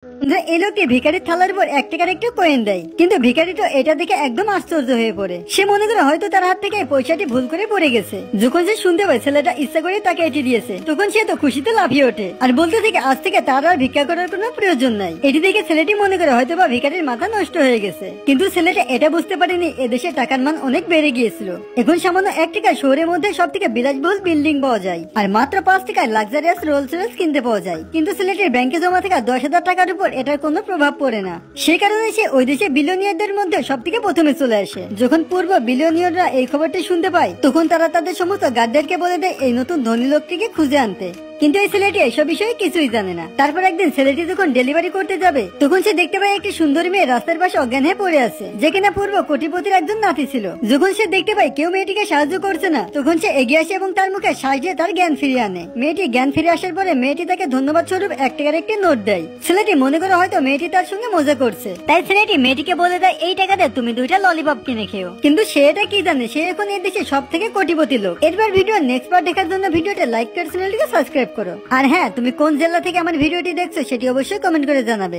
এই লোকটি ভিখারির থালার উপর 1 টাকার একটা কয়েন দেয়, কিন্তু ভিখারি তো এটা দেখে একদম আশ্চর্য হয়ে পড়ে। সে মনে করে হয়তো তার হাত থেকে পয়সাটি ভুল করে পড়ে গেছে। যখন সে শুনতে পায় ছেলেটা ইচ্ছা করে তাকে এটি দিয়েছে, তখন সে তো খুশিতে লাফিয়ে ওঠে আর বলতে থাকে আজ থেকে তার আর ভিক্ষা করার কোনো প্রয়োজন নাই। এটি দেখে ছেলেটি মনে করে হয়তো বা ভিখারির মাথা নষ্ট হয়ে গেছে, কিন্তু ছেলেটা এটা বুঝতে পারেনি এদেশে টাকার মান অনেক বেড়ে গিয়েছিল। এখন সামান্য 1 টাকা শহরের মধ্যে সব থেকে বিলাসবহুল বিল্ডিং পাওয়া যায়, আর মাত্র 5 টাকায় লাক্সারিয়াস রোলস রয়েস কিনতে পাওয়া যায়। কিন্তু ছেলেটির ব্যাংকে জমা থাকা 10,000 টাকার উপর এটার কোনো প্রভাব পড়ে না। সেই কারণে সে ওই দেশে বিলিয়নিয়ারদের মধ্যে সব থেকে প্রথমে চলে আসে। যখন পূর্ব বিলিয়নিয়াররা এই খবরটি শুনতে পায়, তখন তারা তাদের সমস্ত গার্ডদেরকে বলে দেয় এই নতুন ধনী লোকটিকে খুঁজে আনতে। কিন্তু এই ছেলেটি এসব বিষয়ে কিছুই জানে না। তারপর একদিন ছেলেটি যখন ডেলিভারি করতে যাবে, তখন সে দেখতে পায় একটি সুন্দরী মেয়ে রাস্তার পাশে অজ্ঞান হয়ে পড়ে আছে, যে কিনা পূর্ব কোটিপতির একজন নাতি ছিল। যখন সে দেখতে পায় কেউ মেয়েটিকে সাহায্য করছে না, তখন সে এগিয়ে আসে এবং তার মুখে শ্বাস দিয়ে তার জ্ঞান ফিরিয়ে আনে। মেয়েটি জ্ঞান ফিরে আসার পরে মেয়েটি তাকে ধন্যবাদ স্বরূপ 1 টাকার একটি নোট দেয়। ছেলেটি মনে করে হয়তো মেয়েটি তার সঙ্গে মজা করছে, তাই ছেলেটি মেয়েটিকে বলে দেয় এই টাকাতে তুমি 2টা ললিপপ কিনে খেও। কিন্তু সে এটা কি জানে, সে এখন এই দেশে সব থেকে কোটিপতি লোক। এরপর ভিডিও নেক্সট পার্ট দেখার জন্য ভিডিওটা লাইক করে চ্যানেলটিকে সাবস্ক্রাইব করো। আর হ্যাঁ, তুমি কোন জেলা থেকে আমার ভিডিওটি দেখছো সেটি অবশ্যই কমেন্ট করে জানাবে।